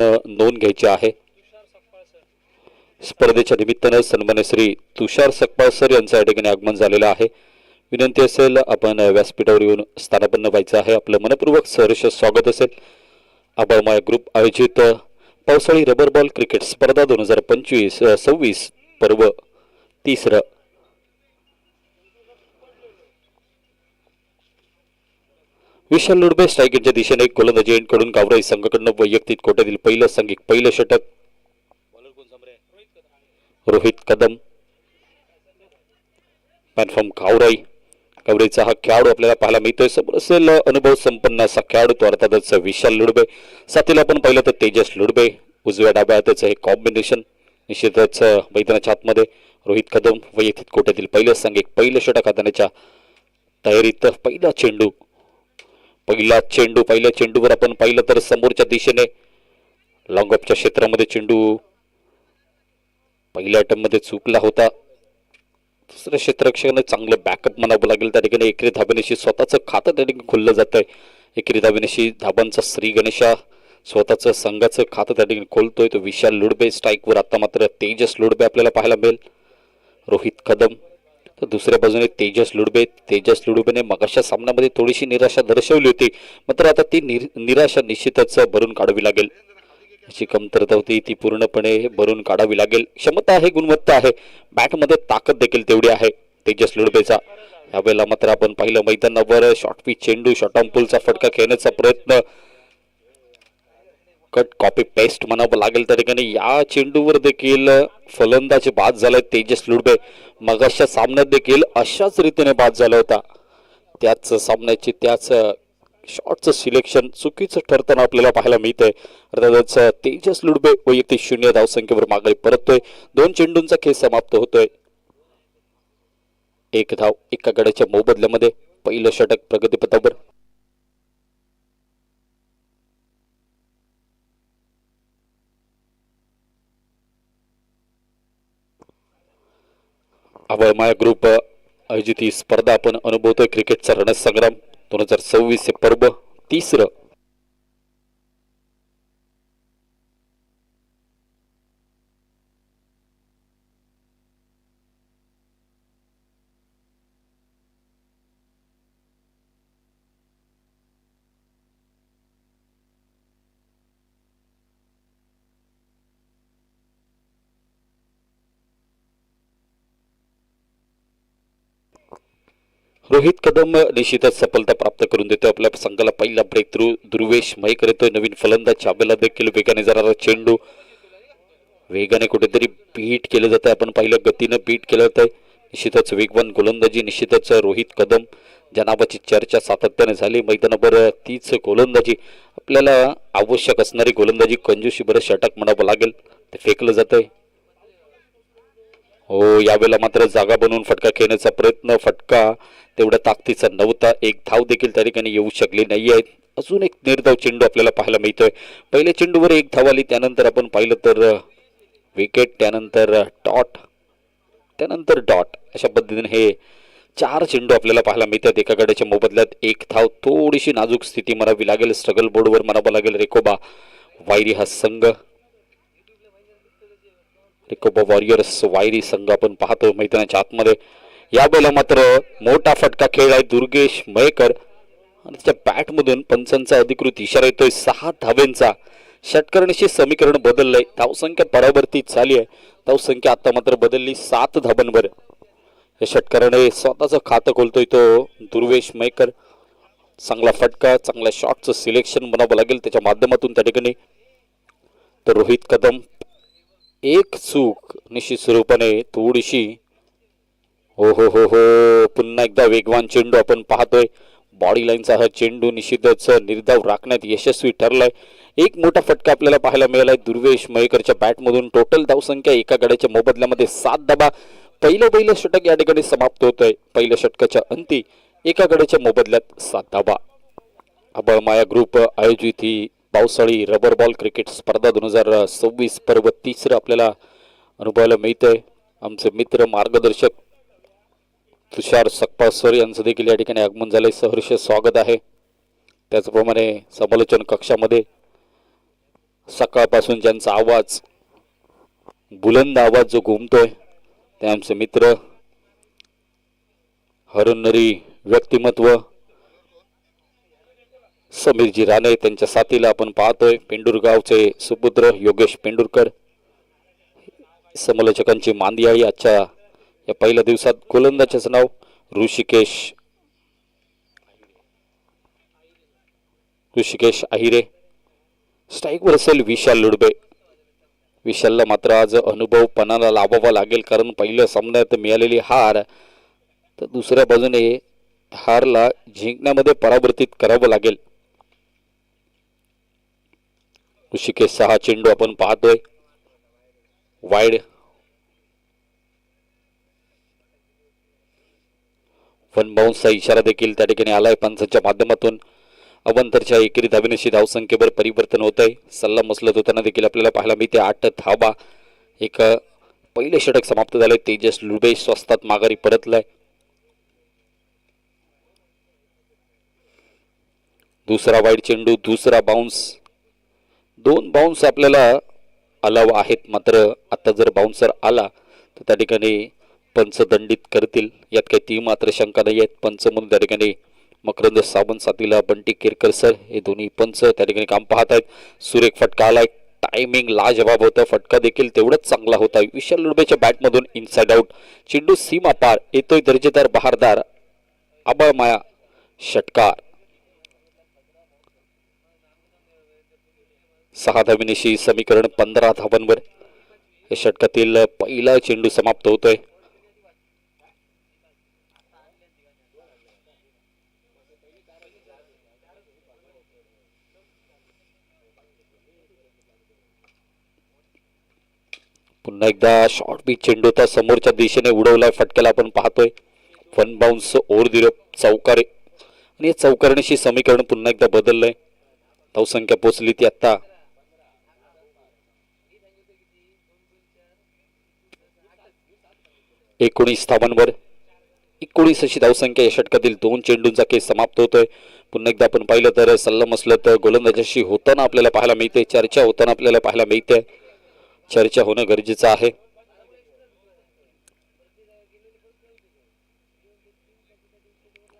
नोंद घ्यायची आहे। स्पर्धेच्या निमित्तानं सन्मान्य श्री तुषार सकपाळ सर यांचं या ठिकाणी आगमन झालेलं आहे। विनंती असेल आपण व्यासपीठावर येऊन स्थानापन्न व्हायचं आहे। आपलं मनपूर्वक सहर्ष स्वागत असेल। अभयमाय ग्रुप आयोजित पावसाळी रबर बॉल क्रिकेट स्पर्धा 2025-26 पर्व तिसरं विशाल लुडबे स्ट्रायकिंगच्या दिशेने गोलंदाजी एंडकडून गावराई संघाकडून वैयक्तिक कोट्यातील पहिलं संघिक पहिलं षटक रोहित कदम प्लॅटफॉर्म गावराईचा हा खेळाडू आपल्याला पाहायला मिळतोय। समोर असेल अनुभव संपन्न असा खेळाडू तो अर्थातच विशाल लुडबे। साथीला आपण पाहिलं तर तेजस लुडबे उजव्या डाव्या हाताचं हे कॉम्बिनेशन निश्चितच मैदानाच्या आतमध्ये रोहित कदम वैयक्तिक कोट्यातील पहिलं संघिक पहिलं षटक हाताळण्याच्या तयारीत। पहिल्या चेंडूवर आपण पाहिलं तर समोरच्या दिशेने लॉंग ऑफच्या क्षेत्रामध्ये चेंडू पहिल्या अटेम्प्ट मध्ये चुकला होता। दुसऱ्या क्षेत्ररक्षकाने चांगलं बॅकअप म्हणावं लागेल। त्या ठिकाणी एकेरी धाबेनिशी स्वतःचं खातं त्या ठिकाणी खुललं जात आहे। एकेरी धाबेनिशी धाबांचा श्री गणेशा स्वतःचं संघाचं खातं त्या ठिकाणी खोलतोय तो विशाल लुडबे। स्ट्राईकवर आता मात्र तेजस लुडबे आपल्याला पाहायला मिळेल। रोहित कदम तर दुसऱ्या बाजूने तेजस लुडबेने मगाच्या सामन्यामध्ये थोडीशी निराशा दर्शवली होती, मात्र आता ती निराशा निश्चितच भरून काढावी लागेल। अशी कमतरता होती ती पूर्णपणे भरून काढावी लागेल। क्षमता आहे, गुणवत्ता आहे, बॅटमध्ये ताकद देखील तेवढी आहे तेजस लुडबेचा। यावेळेला मात्र आपण पाहिलं मैदानावर शॉर्ट पिच चेंडू शॉर्ट आर्म पुलचा फटका खेळण्याचा प्रयत्न कट कॉपी पेस्ट म्हणावं लागेल। त्या ठिकाणी या चेंडूवर देखील फलंदाज बाद झालाय तेजस लुडबे। मगाच्या सामन्यात देखील अशाच रीतीने बाद झाला होता। त्याच सामन्याची त्याच शॉटचं सिलेक्शन चुकीचं ठरताना आपल्याला पाहायला मिळतंय। अर्थातच तेजस लुडबे वैयक्तिक 0 धावसंख्येवर मागे परततोय। 2 चेंडूंचा खेळ समाप्त होतोय। 1 धाव एका गड्याच्या मोबदल्यामध्ये पहिलं षटक प्रगतीपथावर। अभयमाया ग्रुप आयोजित ही स्पर्धा आपण अनुभवतोय क्रिकेटचा रणसंग्राम 2026 हे पर्व तिसरं। रोहित कदम निश्चितच सफलता प्राप्त करून देतो आपल्या संघाला। पहिला ब्रेक थ्रू ध्रुवेश मयेकर येतोय नवीन फलंदाज। चाबेला देखील वेगाने जाणारा चेंडू वेगाने कुठेतरी बीट केलं जातं। आपण पाहिलं गतीनं बीट केलं जातं। निश्चितच वेगवान गोलंदाजी निश्चितच रोहित कदम ज्या नावाची चर्चा सातत्याने झाली मैदानावर तीच गोलंदाजी आपल्याला आवश्यक असणारी गोलंदाजी कंजूशी बरं षटक म्हणावं लागेल। ते फेकलं जातंय। हो यावेळेला मात्र जागा बनवून फटका खेळण्याचा प्रयत्न फटका तेवढ्या ताकदीचा नव्हता। 1 धाव देखील त्या ठिकाणी येऊ शकली नाहीये। अजून एक निर्धाव चेंडू आपल्याला पाहायला मिळतोय। पहिल्या चेंडूवर 1 धाव आली, त्यानंतर आपण पाहिलं तर विकेट, त्यानंतर डॉट अशा पद्धतीने हे 4 चेंडू आपल्याला पाहायला मिळतात। एका गड्याच्या मोबदल्यात 1 धाव। थोडीशी नाजूक स्थिती म्हणावी लागेल, स्ट्रगल बोर्डवर म्हणावं लागेल। रेकोबा वायरी हा संघ रेकोबा वॉरियर्स वायरी संघ आपण पाहतो मैदानाच्या आतमध्ये। यावेळेला मात्र मोठा फटका खेळलाय दुर्गेश मयेकर आणि त्याच्या बॅटमधून पंचांचा अधिकृत इशारा येतोय 6 धावेंचा। षटकरणाशी समीकरण बदललंय, धावसंख्या परावर्तित झाली आहे। धावसंख्या आता मात्र बदलली 7 धावांवर। या षटकराने स्वतःचं खातं खोलतोय तो दुर्वेश मयेकर। चांगला फटका, चांगल्या शॉटचं सिलेक्शन म्हणावं लागेल त्याच्या माध्यमातून त्या ठिकाणी। तर रोहित कदम एक चूक निश्चित स्वरूपाने थोडीशी हो पुन्हा एकदा वेगवान चेंडू आपण पाहतोय। बॉडी लाईनचा हा चेंडू निश्चितच निर्धाव राखण्यात यशस्वी ठरलाय। एक मोठा फटका आपल्याला पाहायला मिळालाय दुर्वेश मयेकरच्या बॅटमधून। टोटल धावसंख्या एका गड्याच्या मोबदल्यामध्ये 7 धावा। पहिलं षटक या ठिकाणी समाप्त होतंय। पहिल्या षटकाच्या अंती एका गड्याच्या मोबदल्यात 7 धावा। अभयमाया ग्रुप आयोजित ही पावसाळी रबर बॉल क्रिकेट स्पर्धा 2026 पर्व तिसरं आपल्याला अनुभवायला मिळतंय। आमचे मित्र मार्गदर्शक तुषार सकपाळ सर यांचं देखील या ठिकाणी आगमन झालंय। सहर्ष स्वागत आहे। त्याचप्रमाणे समालोचन कक्षामध्ये सकाळपासून ज्यांचा आवाज बुलंद आवाज जो घुमतोय ते आमचे मित्र हरनरी व्यक्तिमत्व समीरजी राणे, त्यांच्या साथीला आपण पाहतोय पेंडुरगावचे सुपुत्र योगेश पेंडुरकर, समालोचकांची मांदियाळी आजच्या या पहिल्या दिवसात गोलंदाजाचं नाव ऋषिकेश अहिरे, स्ट्राईकवर असेल विशाल लुडबे. विशालला मात्र आज अनुभव पणाला लावावा लागेल, कारण पहिल्या सामन्यात मिळालेली हार तर दुसऱ्या बाजूने हारला जिंकण्यामध्ये परावर्तित करावं लागेल. ऋषिकेशचा हा चेंडू आपण पाहतोय वाईड, वन बाउन्सचा इशारा देखील त्या ठिकाणी आलाय पंचांच्या माध्यमातून. अवंतरच्या एकेरी धावेनिशी धावसंख्येवर परिवर्तन होत आहे. सल्ला मसलत होताना देखील आपल्याला पाहायला मिळते 8 धावा. एक पहिले षटक समाप्त झाले. तेजस लुडबे स्वस्तात माघारी परतलाय. दुसरा वाईड चेंडू, दुसरा बाउन्स, 2 बाउन्स आपल्याला अलाव आहेत. मात्र आता जर बाउन्सर आला तर त्या ठिकाणी पंच दंडित करतील, यात काही ती मात्र शंका नाही आहेत. पंच म्हणून त्या ठिकाणी मकरंद सावंत साथीला बंटी केरकर सर हे दोन्ही पंच त्या ठिकाणी काम पाहत आहेत. सुरेख फटका आलाय, टायमिंग लाजवाब होता, फटका देखील तेवढाच चांगला होता. विशाल लुडबेच्या बॅटमधून इनसाइड आउट, चेंडू सीमा पार येतोय, दर्जेदार बहारदार आबाळ माया षटकार. 6 धावेनिशी समीकरण 15 धावांवर या षटकातील पहिला चेंडू समाप्त होतोय. पुन्हा एकदा शॉर्ट पिच चेंडू होता, समोरच्या दिशेने उडवलाय, फटक्याला आपण पाहतोय. वन बाउन्स ओव्हर दिलं चौकारे, आणि या चौकारणीशी समीकरण पुन्हा एकदा बदललंय. धावसंख्या पोचली ती आता 19 धावांवर. 19 अशी धावसंख्या या षटकातील 2 चेंडूंचा केस समाप्त होतोय. पुन्हा एकदा आपण पाहिलं तर सल्ला मसलत गोलंदाजाशी होताना आपल्याला पाहायला मिळते, चर्चा होताना आपल्याला पाहायला मिळते. चर्चा होणं गरजेचं आहे.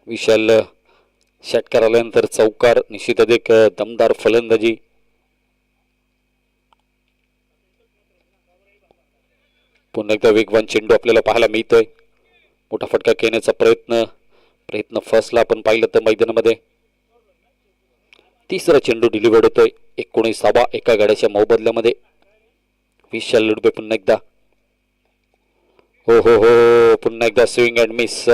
विशाल षटकार आल्यानंतर चौकार निश्चितच एक दमदार फलंदाजी. पुन्हा एकदा वेगवान चेंडू आपल्याला पाहायला मिळतोय. मोठा फटका घेण्याचा प्रयत्न फसला. आपण पाहिलं तर मैदानामध्ये तिसरा चेंडू डिलिव्हर्ड होतोय. 19 धावा एका गाड्याच्या मोबदल्यामध्ये. विशाल लुडबे पुन्हा एकदा, हो पुन्हा एकदा swing and miss,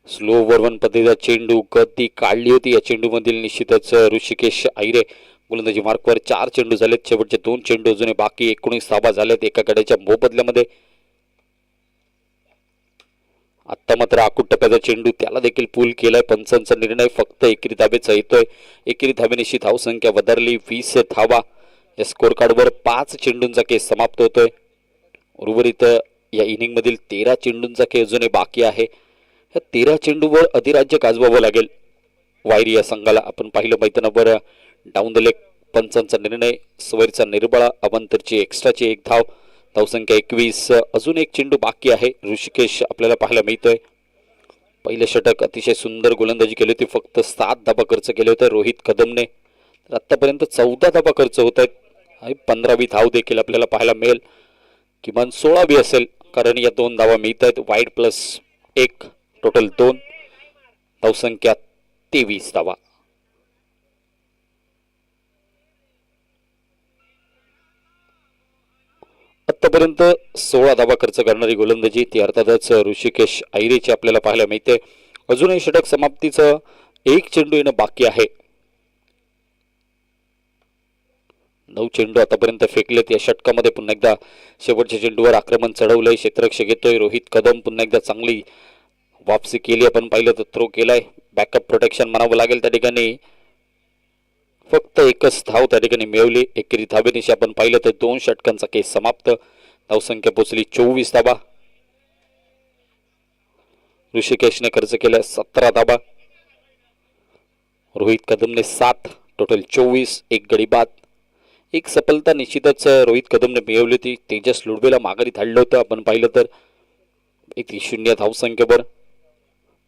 slow one पद्धतीचा चेंडू, गती काढली होती या चेंडू मधील निश्चितच ऋषिकेश अहिरे. गोलंदाजी मार्कवर 4 चेंडू झालेत, शेवटचे 2 चेंडू अजून बाकी. 19 धावा झालेत एका गाड्याच्या मोबदल्यामध्ये. आता मात्र आकुट टप्प्याचा चेंडू, त्याला देखील पूल केलाय. पंचांचा निर्णय फक्त एकेरी धावेचा येतोय. एकेरी धावेनिशी धावसंख्या वधारली 20 धावा. या स्कोर कार्डवर 5 चेंडूंचा केस समाप्त होतोय. उर्वरित या इनिंग मधील 13 चेंडूंचा खेळ अजूनही बाकी आहे. या 13 चेंडूवर अधिराज्य गाजवावं लागेल वायरी या संघाला. आपण पाहिलं मैदानावर डाऊन द लेग पंचांचा निर्णय, सवयीचा निर्बळा, अवंतरची एक्स्ट्राची 1 धाव, धावसंख्या 21. अजून एक चेंडू बाकी आहे. ऋषिकेश आपल्याला पाहायला मिळतोय. पहिले षटक अतिशय सुंदर गोलंदाजी केली होती, फक्त 7 धावा खर्च केले होते रोहित कदमने. तर आतापर्यंत 14 धावा खर्च होत आहेत. 15वी धाव देखील आपल्याला पाहायला मिळेल, किमान 16वी असेल, कारण या 2 धावा मिळत आहेत. वाईड प्लस 1 टोटल 2, धावसंख्या 23 धावा. आतापर्यंत 16 धावा खर्च करणारी गोलंदाजी ती अर्थातच ऋषिकेश अहिरेची आपल्याला पाहायला मिळते. अजूनही षटक समाप्तीचं 1 चेंडू येणं बाकी आहे. 9 चेंडू आतापर्यंत फेकलेत या षटकामध्ये. पुन्हा एकदा शेवटच्या चेंडूवर आक्रमण चढवलंय, क्षेत्ररक्षक घेतोय रोहित कदम. पुन्हा एकदा चांगली वापसी केली. आपण पाहिलं तर थ्रो केलाय, बॅकअप प्रोटेक्शन म्हणावं लागेल त्या ठिकाणी. फक्त 1च धाव त्या ठिकाणी मिळवली. एकेरी धावेनिशी आपण पाहिलं तर 2 षटकांचा केस समाप्त. धावसंख्या पोचली 24 धावा. ऋषिकेशने खर्च केल्या 17 धावा, रोहित कदमने 7, टोटल 24. 1 गडी बाद. एक सफलता निश्चितच रोहित कदमने मिळवली होती. तेजस लुडवेला माघारी धाडलं होतं. आपण पाहिलं तर 1-0 धावसंख्येवर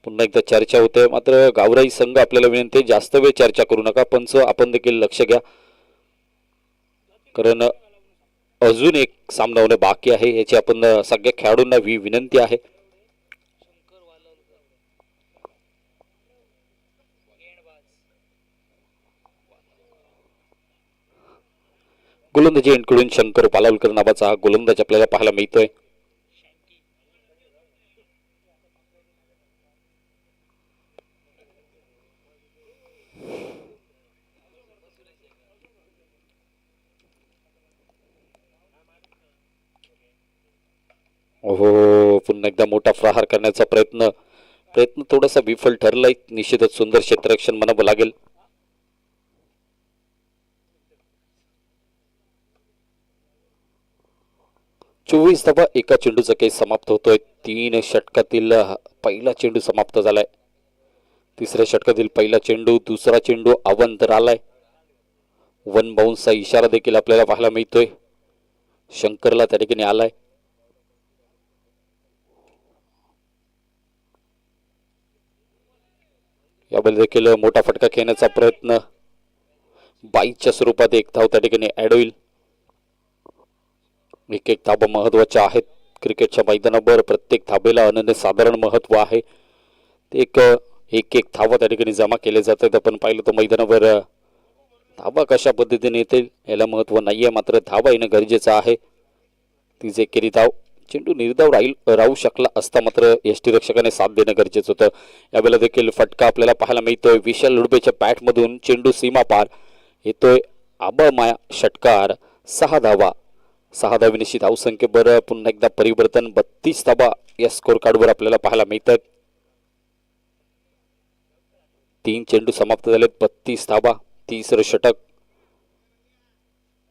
पुन्हा एकदा चर्चा होते. मात्र गावराई संघ आपल्याला विनंती, जास्त वेळ चर्चा करू नका. पंच आपण देखील लक्ष घ्या, कारण अजून एक सामना होणं बाकी आहे. याची आपण सगळ्या खेळाडूंना विनंती आहे. गोलंदाजी एंडकडून शंकर पालावलकर नावाचा हा गोलंदाज आपल्याला पाहायला मिळतोय. ओहो, पुन्हा एकदा मोठा प्रहार करण्याचा प्रयत्न थोडासा विफल ठरलाय. निश्चितच सुंदर क्षेत्ररक्षण म्हणावं लागेल. चोवीस धावा एका चेंडूचा केस समाप्त होतोय. 3 षटकातील पहिला चेंडू समाप्त झालाय. तिसऱ्या षटकातील पहिला चेंडू, दुसरा चेंडू अवंतर आलाय. 1 बाउन्सचा इशारा देखील आपल्याला पाहायला मिळतोय. शंकरला त्या ठिकाणी आलाय. याबद्दल देखील मोठा फटका खेळण्याचा प्रयत्न, 22च्या स्वरूपात एक धाव त्या ठिकाणी ऍड होईल. एक धाबा महत्वाच्या आहेत क्रिकेटच्या मैदानावर. प्रत्येक धाबेला अनन्यसाधारण महत्व आहे. एक धावा त्या ठिकाणी जमा केले जातात. आपण पाहिलं तर मैदानावर धाबा कशा पद्धतीने येतील याला महत्व नाहीये, मात्र धावा येणं गरजेचं आहे. तीच एकेरी धाव, चेंडू निर्धाव राहू शकला असता, मात्र यष्टीरक्षकाने साथ देणं गरजेचं होतं. यावेळेला देखील फटका आपल्याला पाहायला मिळतोय. विशाल लुडबेच्या बॅटमधून चेंडू सीमा पार येतोय. आबमाया षटकार. 6 धावा, 6 धावेनिशी धावसंख्येवर पुन्हा एकदा परिवर्तन. 32 धावा या स्कोर कार्डवर आपल्याला पाहायला मिळतात. 3 चेंडू समाप्त झालेत. 32 धावा, तिसरं षटक.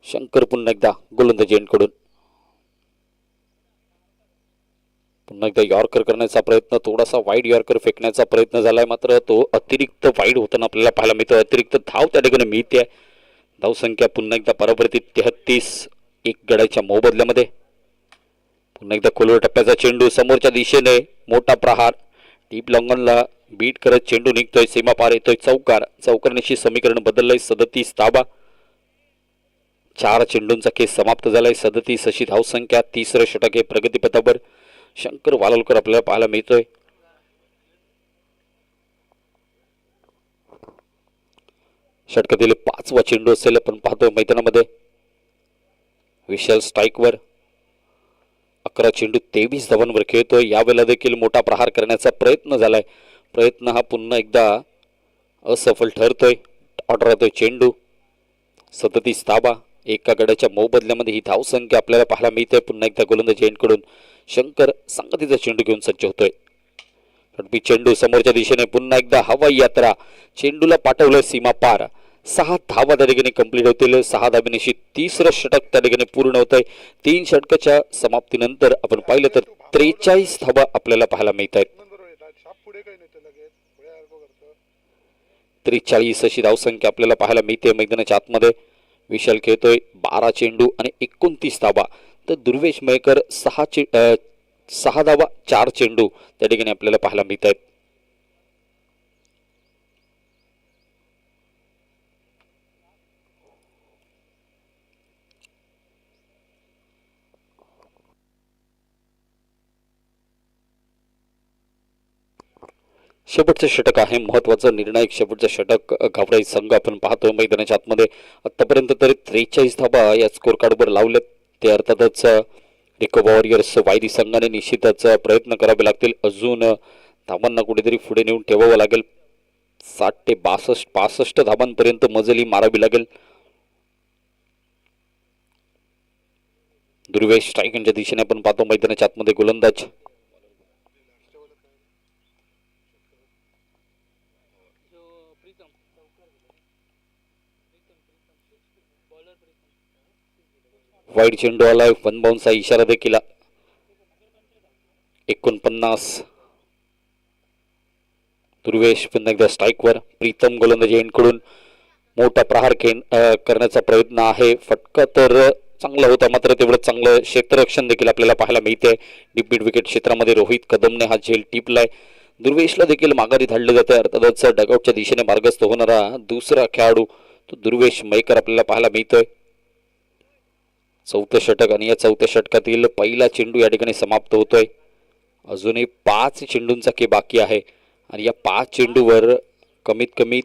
शंकर पुन्हा एकदा गोलंदाजी एंडकडून पुन्हा एकदा यॉर्कर करण्याचा प्रयत्न, थोडासा वाईड यॉर्कर फेकण्याचा प्रयत्न झालाय, मात्र तो अतिरिक्त वाईड होताना आपल्याला पाहायला मिळतो. अतिरिक्त धाव त्या ठिकाणी मिळते. धावसंख्या पुन्हा एकदा परावर्तित 33. एक गड्याच्या मोबदल्यामध्ये पुन्हा एकदा खोलवर टप्प्याचा चेंडू समोरच्या दिशेने. मोठा प्रहार, डीप लॉंगनला बीट करत चेंडू निघतोय. सीमा पार येतोय. चौकारनिशी समीकरण बदललंय. 37 धावा, 4 चेंडूंचा खेळ समाप्त झालाय. 37 अशी धावसंख्या. तिसरं षटक हे प्रगतीपथावर. शंकर वालावलकर आपल्याला पाहायला मिळतोय. षटकातील 5वा चेंडू असेल. आपण पाहतोय मैदानामध्ये विशाल स्ट्राईकवर. 11 चेंडू 23 धावांवर खेळतोय. यावेळेला देखील मोठा प्रहार करण्याचा प्रयत्न झालाय. प्रयत्न हा पुन्हा एकदा असफल ठरतोय. ऑर्डर राहतोय चेंडू. 37 धावा, एका गड्याच्या मोबदल्यामध्ये ही धावसंख्या आपल्याला पाहायला मिळते. पुन्हा एकदा गोलंदाजी एंडकडून शंकर संगतीचा चेंडू घेऊन सज्ज होतोय. चेंडू समोरच्या दिशेने. पुन्हा एकदा हवाई यात्रा. चेंडूला पाठवलं सीमा पार. 6 धावा त्या ठिकाणी कंप्लीट होतील. 6 धावेनिशी तिसरं षटक त्या ठिकाणी पूर्ण होत आहे. 3 षटकाच्या समाप्तीनंतर आपण पाहिलं तर 43 धावा आपल्याला पाहायला मिळत आहेत. 43 अशी धावसंख्या आपल्याला पाहायला मिळते. मैदानाच्या आतमध्ये विशाल खेळतोय. 12 चेंडू आणि 29 धावा. तर दुर्वेश मयेकर 6 धावा 4 चेंडू त्या ठिकाणी आपल्याला पाहायला मिळत आहेत. शेवटचं षटक आहे महत्वाचं, निर्णायक शेवटचं षटक. गावराई संघ आपण पाहतोय मैदानाच्या आतमध्ये. आतापर्यंत तरी 43 धावा या स्कोर कार्डवर लावलेत. ते अर्थातच रिको वॉरियर्स वायरी संघाने निश्चितच प्रयत्न करावे लागतील. अजून धावांना कुठेतरी पुढे नेऊन ठेवावं लागेल. 60 ते 65 धावांपर्यंत मजली मारावी लागेल. दुर्वेश स्ट्राईक यांच्या दिशेने आपण पाहतो मैदानाच्या आतमध्ये गोलंदाज. वाईड चेंडू आलाय. 1 बाउन्सचा इशारा देखील. 49. दुर्वेश पुन्हा एकदा स्ट्राईकवर. प्रीतम गोलंदाजी एंडकडून मोठा प्रहार करण्याचा प्रयत्न आहे. फटका तर चांगला होता, मात्र तेवढं चांगलं क्षेत्ररक्षण देखील आपल्याला पाहायला मिळते. डीप मिड विकेट क्षेत्रामध्ये रोहित कदमने हा झेल टिपलाय. दुर्वेशला देखील माघारी धाडले जाते. अर्थातच डगआउटच्या दिशेने मार्गस्थ होणारा दुसरा खेळाडू तो दुर्वेश मयेकर आपल्याला पाहायला मिळतोय. चौथं षटक आणि या चौथ्या षटकातील पहिला चेंडू या ठिकाणी समाप्त होतोय. अजूनही 5 चेंडूंचा के बाकी आहे आणि या 5 चेंडूवर कमीत कमी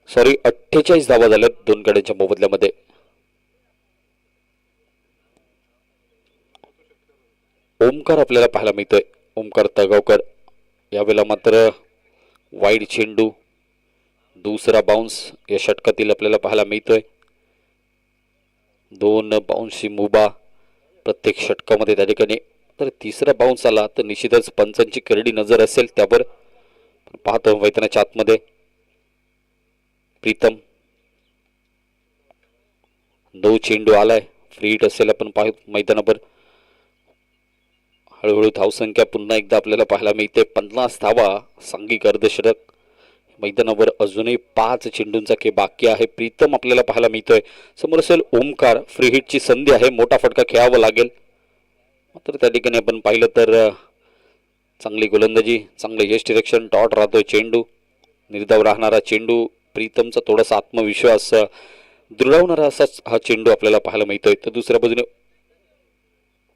सॉरी 48 धावा झाल्यात दोन गड्यांच्या मोबदल्यामध्ये. ओमकार आपल्याला पाहायला मिळतोय. ओमकार तगावकर यावेळेला मात्र वाईड चेंडू, दुसरा बाउन्स या षटकातील आपल्याला पाहायला मिळतोय. 2 बाउन्सची मुभा प्रत्येक षटकामध्ये त्या ठिकाणी. तर तिसरा बाउन्स आला तर निश्चितच पंचांची करडी नजर असेल त्यावर. पाहतो मैदानाच्या आतमध्ये प्रीतम 9 चेंडू आलाय. फ्री हिट असेल आपण पाहू मैदानावर. हळूहळू धावसंख्या पुन्हा एकदा आपल्याला पाहायला मिळते. 50 धावा सांघिक अर्धषटक. मैदानावर अजूनही 5 चेंडूंचा खेळ बाकी आहे. प्रीतम आपल्याला पाहायला मिळतोय. समोर असेल ओमकार. फ्री हिटची संधी आहे. मोठा फटका खेळावा लागेल. मात्र त्या ठिकाणी आपण पाहिलं तर चांगली गोलंदाजी, चांगलं यश डिरेक्शन, डॉट राहतोय चेंडू. निर्धाव राहणारा चेंडू. प्रीतमचा थोडासा आत्मविश्वास दृढवणारा असाच हा चेंडू आपल्याला पाहायला मिळतोय. तर दुसऱ्या बाजूने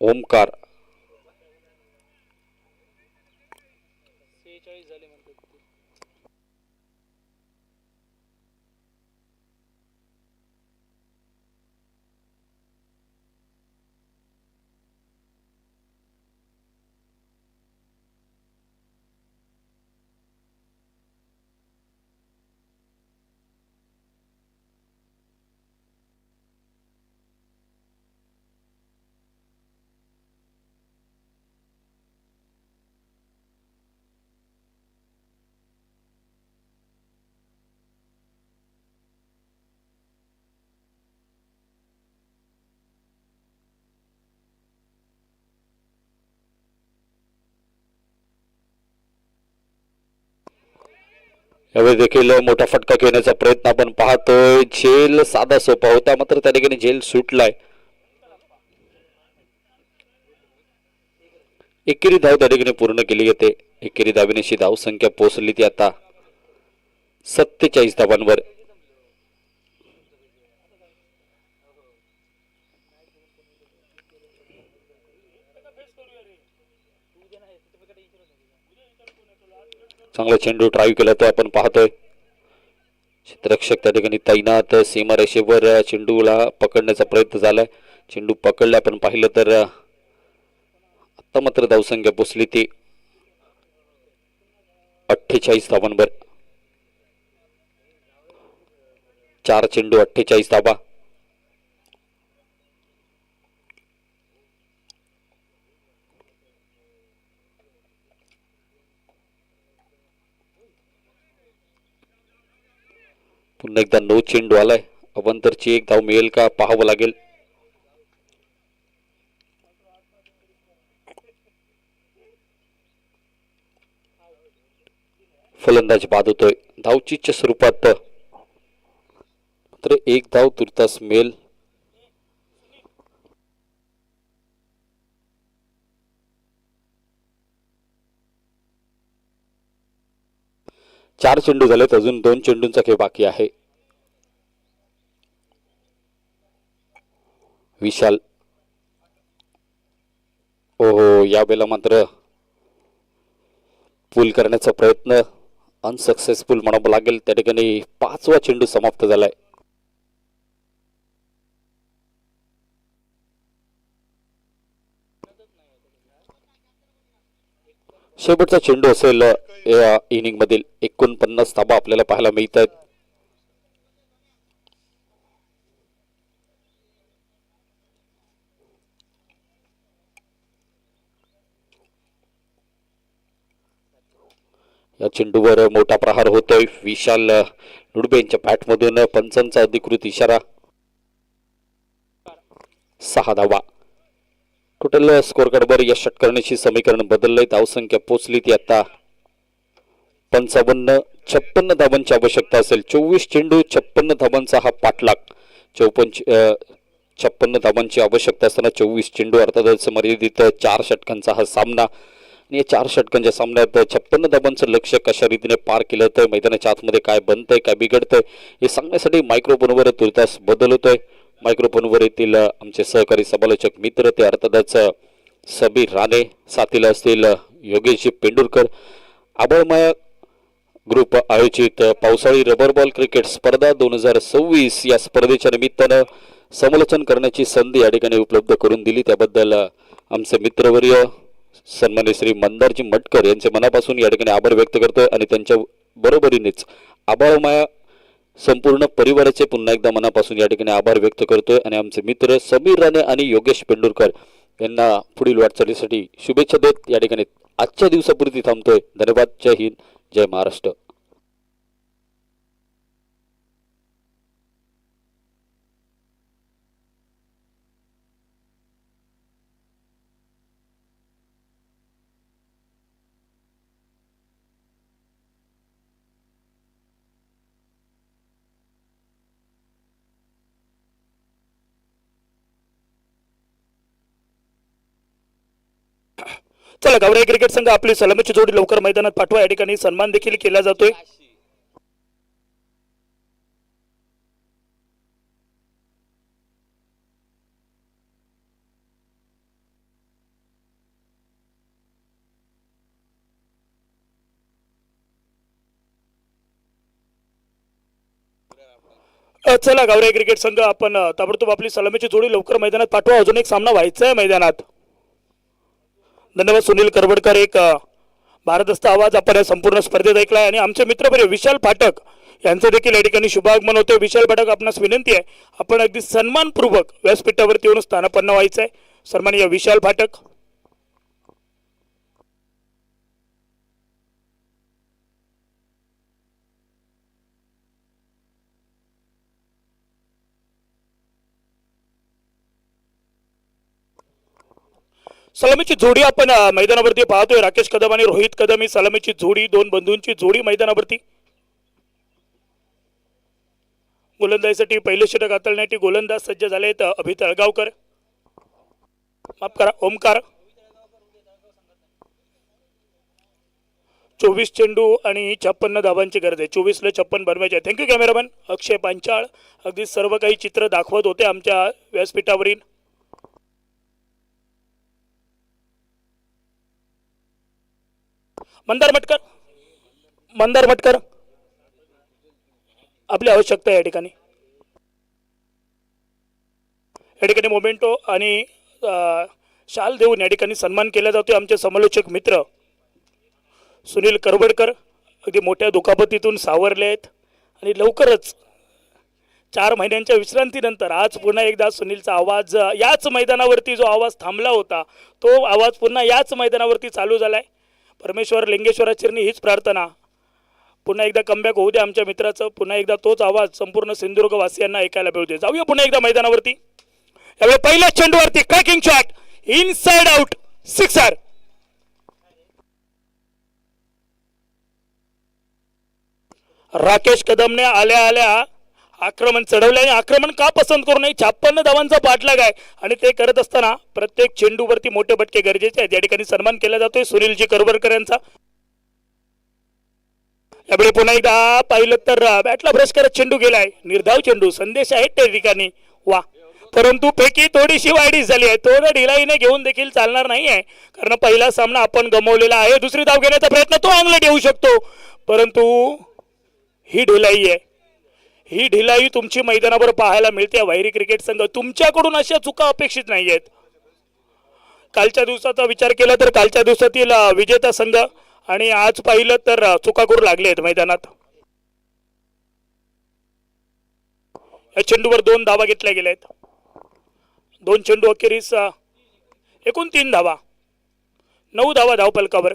ओमकार यावेळी देखील मोठा फटका घेण्याचा प्रयत्न आपण पाहतोय. झेल साधा सोपा होता, मात्र त्या ठिकाणी झेल सुटलाय. एकेरी धाव त्या ठिकाणी पूर्ण केली येते. एकेरी धावेनेशी धाव संख्या पोहोचली ती आता 47 धावांवर. चांगला चेंडू ड्राईव्ह केला तो आपण पाहतोय. क्षेत्ररक्षक त्या ठिकाणी तैनात. सीमारेषेवर चेंडूला पकडण्याचा प्रयत्न झालाय. चेंडू पकडला आपण पाहिलं तर आता मात्र धावसंख्या पोचली ती 48 धावांवर. 4 चेंडू 48 धावा. पुन्हा एकदा 9 चेंडू आलाय. अवंतरची एक धाव मिळेल का पाहावं लागेल. फलंदाज बाद होतोय. धावचीच्या स्वरूपात तर एक धाव तुर्तास मिळेल. चार चेंडू झालेत. अजून 2 चेंडूंचा खेळ बाकी आहे. विशाल ओहो, यावेळेला मात्र पूल करण्याचा प्रयत्न अनसक्सेसफुल म्हणावं लागेल. त्या ठिकाणी 5वा चेंडू समाप्त झालाय. शेवटचा चेंडू असेल या इनिंग मधील 49 धावा आपल्याला पाहायला मिळत आहेत. या चेंडूवर मोठा प्रहार होतोय. विशाल लुडबे यांच्या बॅटमधून पंचांचा अधिकृत इशारा. 6 धावा. टोटल स्कोर कार्डवर या षटकरणाची समीकरण बदललंय. धावसंख्या पोचली ती आता 55-56 धावांची आवश्यकता असेल. 24 चेंडू 56 धावांचा हा पाठलाग. 56 धावांची आवश्यकता असताना 24 चेंडू अर्थातच मर्यादित 4 षटकांचा हा सामना. आणि या 4 षटकांच्या सामन्यात 56 धावांचं लक्ष्य कशा रीतीने पार केलं तर मैदानाच्या आतमध्ये काय बनतंय काय बिघडतंय हे सांगण्यासाठी मायक्रोफोनवर तुर्तास बदल होतोय. मायक्रोफोनवर येथील आमचे सहकारी समालोचक मित्र ते अर्थातच सबीर राणे, साथीला असतील योगेश पेंडुरकर. आबळमाया ग्रुप आयोजित पावसाळी रबर बॉल क्रिकेट स्पर्धा 2026 या स्पर्धेच्या निमित्तानं समालोचन करण्याची संधी या ठिकाणी उपलब्ध करून दिली. त्याबद्दल आमचे मित्रवर्य सन्मान्य श्री मंदारजी मटकर यांचे मनापासून या ठिकाणी आभार व्यक्त करतोय आणि त्यांच्या बरोबरीनेच आबाळमाया संपूर्ण परिवाराचे पुन्हा एकदा मनापासून या ठिकाणी आभार व्यक्त करतोय आणि आमचे मित्र समीर राणे आणि योगेश पेंडुरकर यांना पुढील वाटचालीसाठी शुभेच्छा देत या ठिकाणी आजच्या दिवसापुरती थांबतोय. धन्यवाद. जय हिंद, जय महाराष्ट्र. चला गावराई क्रिकेट संघ आपली सलामीची जोडी लवकर मैदानात पाठवा. या ठिकाणी सन्मान देखील केला जातोय. चला गावराई क्रिकेट संघ आपण ताबडतोब आपली सलामीची जोडी लवकर मैदानात पाठवा. अजून एक सामना व्हायचा आहे मैदानात. धन्यवाद सुनील करवडकर. एक भारदस्त आवाज आपण या संपूर्ण स्पर्धेत ऐकलाय आणि आमचे मित्रप्रिय विशाल फाटक यांचं देखील या ठिकाणी शुभागमन होते. विशाल फाटक आपणास विनंती आहे आपण अगदी सन्मानपूर्वक व्यासपीठावरती येऊन स्थानापन्न व्हायचं आहे. सन्माननीय विशाल फाटक. सलामीची जोडी आपण मैदानावरती पाहतोय. राकेश कदम आणि रोहित कदम ही सलामीची जोडी, दोन बंधूंची जोडी मैदानावरती. गोलंदाजीसाठी पहिले षटक हाताळण्यासाठी गोलंदाज सज्ज झाले आहेत अभि तळगावकर, माफ करा ओमकार. 24 चेंडू आणि 56 धावांची गरज आहे. 24 ला 56 बनवायचे. थँक्यू कॅमेरामॅन अक्षय पांचाळ. अगदी सर्व काही चित्र दाखवत होते आमच्या व्यासपीठावरील. मंदार मटकर आपली आवश्यकता या ठिकाणी. या ठिकाणी मोमेंटो आणि शाल देऊन या ठिकाणी सन्मान केला जातोय. आमचे समालोचक मित्र सुनील करवडकर अगदी मोठ्या दुखापतीतून सावरले आहेत आणि लवकरच 4 महिन्यांच्या विश्रांतीनंतर आज पुन्हा एकदा सुनीलचा आवाज याच मैदानावरती जो आवाज थांबला होता तो आवाज पुन्हा याच मैदानावरती चालू झालाय. परमेश्वर लिंगेश्वराचरणी हीच प्रार्थना पुन्हा एकदा कमबॅक होऊ दे आमच्या मित्राचं. पुन्हा एकदा तोच आवाज संपूर्ण सिंधुदुर्ग वासियांना ऐकायला मिळू दे. जाऊया पुन्हा एकदा मैदानावरती. यावेळी पहिल्या चेंडूवरती cracking shot inside out sixer. Rakesh कदमने आल्या आल्या आक्रमण चढवले आणि आक्रमण का पसंत करू नये. 56 धावांचा पाठलाग आहे आणि ते करत असताना प्रत्येक चेंडूवरती मोठे फटके गरजेचे आहेत. या ठिकाणी सन्मान केला जातोय सुनीलजी करवरकर यांचा. यावेळी पुन्हा एकदा पाहिलं तर बॅटला ब्रश करत चेंडू गेलाय. निर्धाव चेंडू. संदेश आहेत त्या ठिकाणी. वा, परंतु पैकी थोडीशी वाईडीच झाली आहे. थोडं ढिलाईने घेऊन देखील चालणार नाही आहे कारण पहिला सामना आपण गमावलेला आहे. दुसरी धाव घेण्याचा प्रयत्न तो अंगलट येऊ शकतो परंतु ही ढिलाई आहे. ही ढिलाई तुमची मैदानावर पाहायला मिळते. वैरी क्रिकेट संघ तुमच्याकडून अशा चुका अपेक्षित नाही आहेत. कालच्या दिवसाचा विचार केला तर कालच्या दिवसातील विजेता संघ आणि आज पाहिलं तर चुका करू लागले आहेत मैदानात. या चेंडूवर 2 धावा घेतल्या गेल्या आहेत. 2 चेंडू अखेरीस एकूण 3 धावा, 9 धावा धावफलकावर.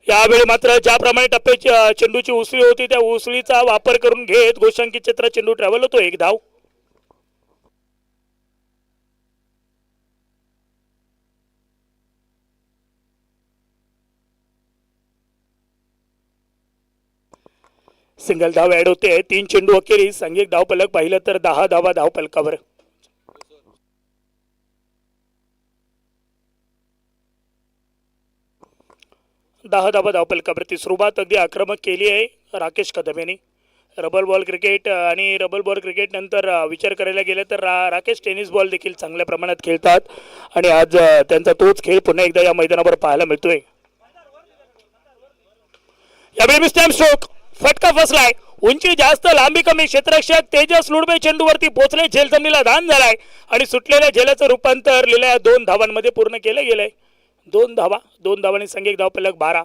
यावेळी मात्र ज्याप्रमाणे टप्प्याची चेंडूची उसळी होती त्या उसळीचा वापर करून घेत गोशांकित चित्र चेंडू ट्रॅव्हल होतो. 1 धाव. सिंगल धाव ऍड होते. 3 चेंडू अखेरीस सांघिक धावफलक पाहिलं तर 10 धावा धावफलकावर. धावा धावफलकावरती सुरुवात अगदी आक्रमक केली आहे राकेश कदम यांनी. रबर बॉल क्रिकेट आणि रबर बॉल क्रिकेट नंतर विचार करायला गेलं तर राकेश टेनिस बॉल देखील चांगल्या प्रमाणात खेळतात आणि आज त्यांचा तोच खेळ पुन्हा एकदा या मैदानावर पाहायला मिळतोय. यावेळी स्टॅम्प स्ट्रोक, फटका फसलाय. उंची जास्त, लांबी कमी. क्षेत्ररक्षक तेजस लुडबे चेंडूवरती पोहोचले. झेल जमिनीला दान झालाय आणि सुटलेल्या झेलाचं रूपांतर लिहिल्या 2 धावांमध्ये पूर्ण केलं गेलंय. 2 धावा, 2 धावांनी सांघिक धावफलक 12.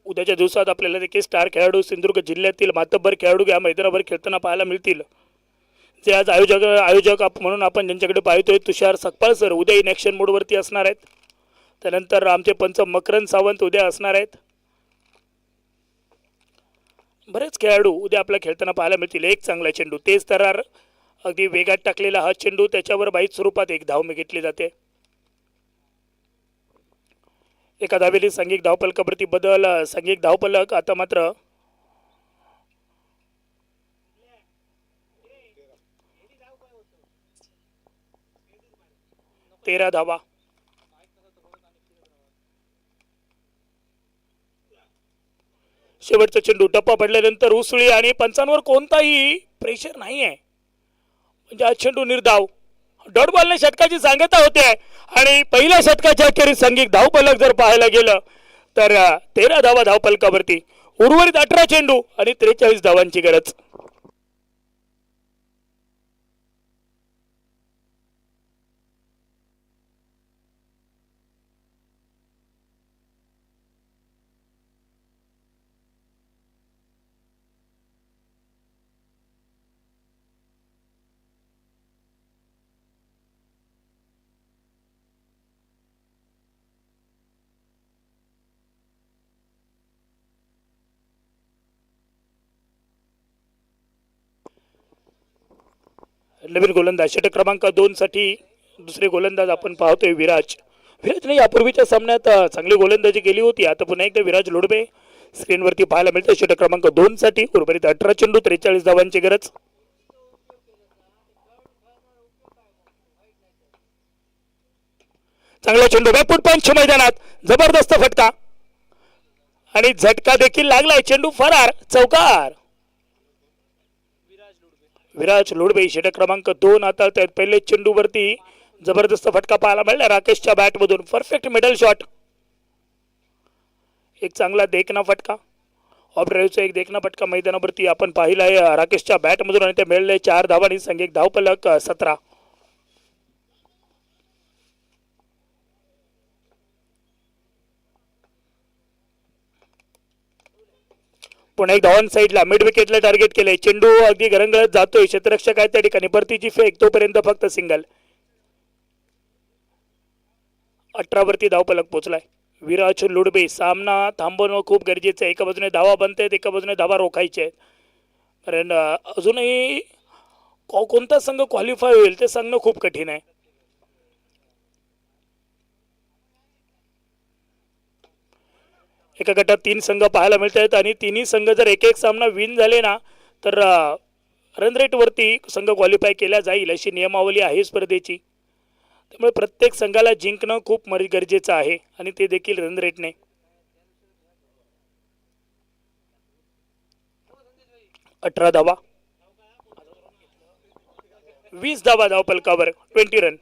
उद्याच्या दिवसात आपल्याला देखील स्टार खेळाडू सिंधुदुर्ग जिल्ह्यातील मातब्बर खेळाडू या मैदानावर खेळताना पाहायला मिळतील. जे आज आयोजक म्हणून आपण ज्यांच्याकडे पाहतोय तुषार सकपाळ सर उद्या इन ॲक्शन मोडवरती असणार आहेत. त्यानंतर आमचे पंच मकरंद सावंत उद्या असणार आहेत. बरेच खेळाडू उद्या आपल्या खेळताना पाहायला मिळतील. एक चांगला चेंडू, तेज तरार, अगदी वेगात टाकलेला हा चेंडू, त्याच्यावर बाईट स्वरूपात 1 धाव घेतली जाते. एका धावेली सांघिक धावफलकावरती बदल. सांघिक धावफलक आता मात्र तेरा धावा. शेवटचा चेंडू टप्पा पडल्यानंतर उसळी आणि पंचांवर कोणताही प्रेशर नाही आहे. म्हणजे हा चेंडू निर्धाव. डॉट बॉलने षटकाची सांगता होते आणि पहिल्या षटकाच्या अखेरीस सांघिक धावफलक जर पाहायला गेलं तर 13 धावा धावफलकावरती. उर्वरित 18 चेंडू आणि 43 धावांची गरज. नवीन गोलंदाज षटक क्रमांक 2 साठी दुसरे गोलंदाज आपण पाहतोय विराज. विराजने यापूर्वीच्या सामन्यात चांगली गोलंदाजी केली होती. आता पुन्हा एकदा विराज लुडबे स्क्रीनवरती पाहायला मिळते. षटक क्रमांक 2 साठी उर्वरित 18 चेंडू 43 धावांची गरज. चांगला चेंडू बॅकफूट पंच मैदानात, जबरदस्त फटका आणि झटका देखील लागलाय. चेंडू फरार, चौकार. विराज लुडबे षटक क्रमांक 2 आता त्यात पहिले चेंडूवरती जबरदस्त फटका पाहायला मिळाला राकेशच्या बॅटमधून. Perfect middle shot. एक चांगला देखना फटका, ऑफ ड्राईव्हचा एक देखना फटका मैदानावरती आपण पाहिला आहे राकेशच्या बॅटमधून आणि ते मिळाले 4 धावांनी सांघिक धावफलक 17. पुन्हा एकदा ऑन साईडला मिड विकेटला टार्गेट केलंय. चेंडू अगदी गरंगळत जातोय. क्षेत्ररक्षक आहे त्या ठिकाणी. परतीची फेक, तोपर्यंत फक्त सिंगल. 18 वरती धावफलक पोहोचलाय. विराज लुडबे सामना थांबवणं खूप गरजेचं आहे. एका बाजूने धावा बनतायत, एका बाजूने धावा रोखायचे आहेत. कारण अजूनही कोणता संघ क्वालिफाय होईल ते सांगणं खूप कठीण आहे. एका गटात 3 संघ पाहायला मिळत आहेत आणि तिन्ही संघ जर एक एक सामना विन झाले ना तर रन रेटवरती संघ क्वालिफाय केला जाईल अशी नियमावली आहे स्पर्धेची. त्यामुळे प्रत्येक संघाला जिंकणं खूप गरजेचं आहे आणि ते देखील रन रेटने. अठरा धावा, 20 धावा धावफलकावर, 20 रन.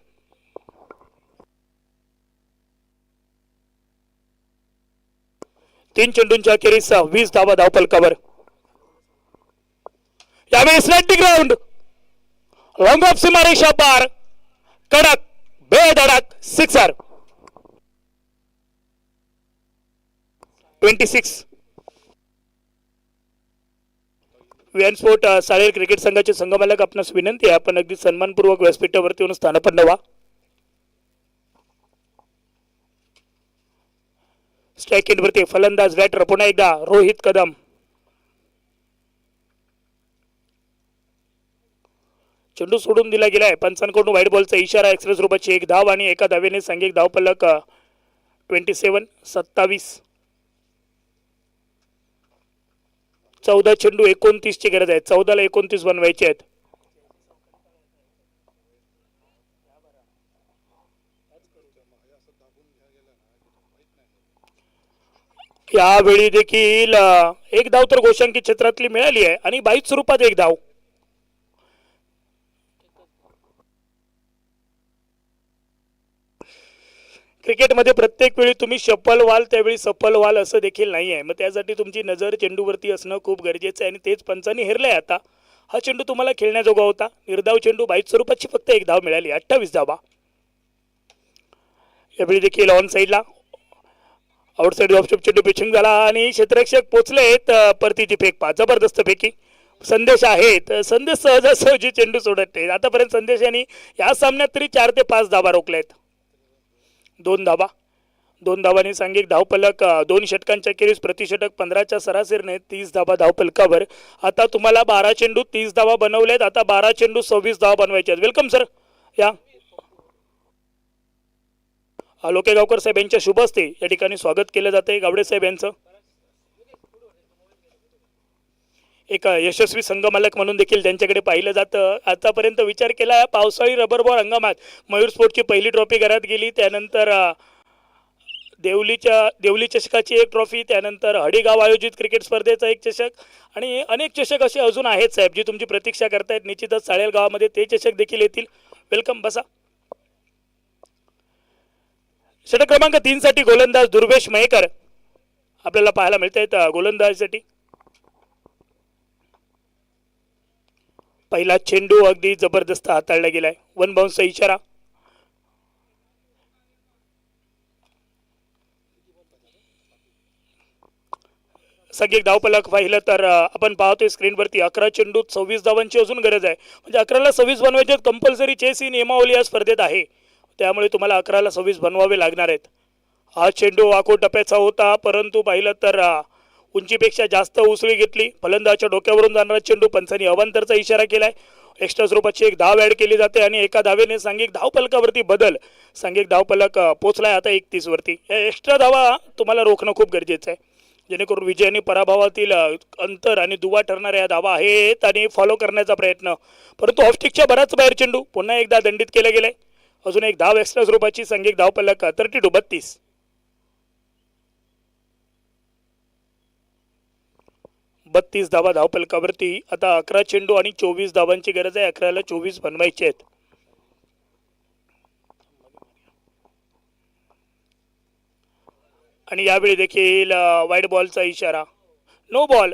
तीन चेंडूंच्या अखेरीस 20 धावा धावफलकावर. यावेळी स्लॅटिंग ग्राउंड लॉंग ऑफ सीमारेषा पार, कडक बेधडक सिक्सर. 26. व्यान स्पोर्ट साळेर क्रिकेट संघाचे संघमालक आपणास विनंती आहे, आपण अगदी सन्मानपूर्वक व्यासपीठावरती येऊन स्थानापन्न व्हा. स्ट्राईक एंडवरती फलंदाज बॅटर पुन्हा एकदा रोहित कदम. चेंडू सोडून दिला गेलाय. पंचांकडून व्हाईट बॉलचा इशारा. एक्सप्रेस रूपाची एक धाव आणि एका धावेने सांघिक धावफलक 27. 14 चेंडू 29 ची गरज आहे. 14 ला 29 बनवायचे आहेत. यावेळी देखील एक धाव तर गोशांकित क्षेत्रातली मिळाली आहे आणि 22 स्वरूपात एक धाव. क्रिकेटमध्ये प्रत्येक वेळी तुम्ही सफल व्हाल त्यावेळी सफल व्हाल असं देखील नाही आहे. मग त्यासाठी तुमची नजर चेंडूवरती असणं खूप गरजेचं आहे आणि तेच पंचांनी हेरलंय. आता हा चेंडू तुम्हाला खेळण्याजोगा होता. निर्धाव चेंडू 22 स्वरूपाची फक्त एक धाव मिळाली. 28 धावा. यावेळी देखील ऑन साईडला आउटसाईड ऑफ चेंडू पिचिंग झाला आणि क्षेत्ररक्षक पोचलेत. परतीची फेक पा जबरदस्त फेकी. संदेश आहेत. संदेश सहजासहजी चेंडू सोडत नाही. आतापर्यंत संदेश यांनी या सामन्यात तरी 4 ते 5 धावा रोखल्यात. 2 धावा. 2 धावांनी सांघिक धावफलक 2 षटकांच्या खेरीज प्रतिषटक 15च्या सरासरीने 30 धावा धावफलकावर. आता तुम्हाला 12 चेंडू 30 धावा बनवलेत. आता 12 चेंडू 26 धावा बनवायचे आहेत. Welcome sir. या लोकेगावकर साहेब यांच्या शुभ हस्ते या ठिकाणी स्वागत केलं जाते. गावडे साहेब यांचं एक यशस्वी संघमालक म्हणून देखील त्यांच्याकडे पाहिलं जातं. आतापर्यंत विचार केला पावसाळी रबर बॉल हंगामात मयूर स्पोर्टची पहिली ट्रॉफी घरात गेली. त्यानंतर देवली चषकाची एक ट्रॉफी, त्यानंतर हडीगाव आयोजित क्रिकेट स्पर्धेचा एक चषक आणि अनेक चषक असे अजून आहेत साहेब जी तुमची प्रतीक्षा करतायत. निश्चितच साळेल गावामध्ये ते चषक देखील येतील. वेलकम. बसा. षटक क्रमांक 3 साठी गोलंदाज दुर्वेश मयेकर आपल्याला पाहायला मिळत आहेत. गोलंदाजीसाठी पहिला चेंडू अगदी जबरदस्त हाताळला गेलाय. 1 बाउन्सचा इशारा. सगळी धावफलक पाहिलं तर आपण पाहतोय स्क्रीनवरती 11 चेंडू 26 धावांची अजून गरज आहे. म्हणजे 11ला 26 बनवायचे. कंपल्सरी चेस ही नियमावली या स्पर्धेत आहे, त्यामुळे तुम्हाला 11ला 26 बनवावे लागणार आहेत. हा चेंडू वाको टप्प्याचा होता, परंतु पाहिलं तर उंचीपेक्षा जास्त उसळी घेतली. फलंदाजाच्या डोक्यावरून जाणारा चेंडू पंचांनी अवांतरचा इशारा केलाय. एक्स्ट्रा स्वरूपाची एक धाव ऍड केली जाते आणि एका धावेने सांघिक धावफलकावरती बदल. सांघिक धावफलक पोचलाय आता 31 वरती. या एक्स्ट्रा धावा तुम्हाला रोखणं खूप गरजेचं आहे, जेणेकरून विजय आणि पराभवातील अंतर आणि दुवा ठरणाऱ्या या धावा आहेत आणि फॉलो करण्याचा प्रयत्न. परंतु ऑफस्टिकच्या बराच बाहेर चेंडू पुन्हा एकदा दंडित केलं गेलंय. अजून एक धाव एक्स्ट्रा स्वरूपाची. सांघिक धावफलक 32. 32 धावा धावफलकावरती. आता 11 चेंडू आणि 24 धावांची गरज आहे. 11ला 24 बनवायचे आहेत. आणि यावेळी देखील वाईड बॉलचा इशारा. No ball.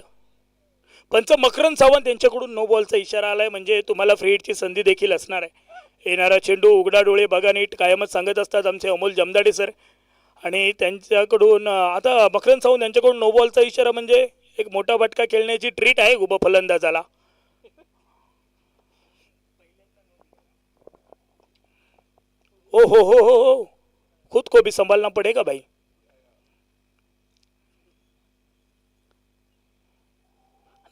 पंच मकरंद सावंत यांच्याकडून नो बॉलचा इशारा आलाय, म्हणजे तुम्हाला फ्री हिटची संधी देखील असणार आहे. येणारा चेंडू उघडा डोळे बघा नीट कायमच सांगत असतात आमचे अमोल जमदाडे सर. आणि त्यांच्याकडून आता मकरंद सावंत यांच्याकडून नो बॉलचा इशारा म्हणजे एक मोठा फटका खेळण्याची ट्रीट आहे उभं फलंदाजाला. ओ हो हो हो हो, खुद को भी संभालना पडेगा भाई.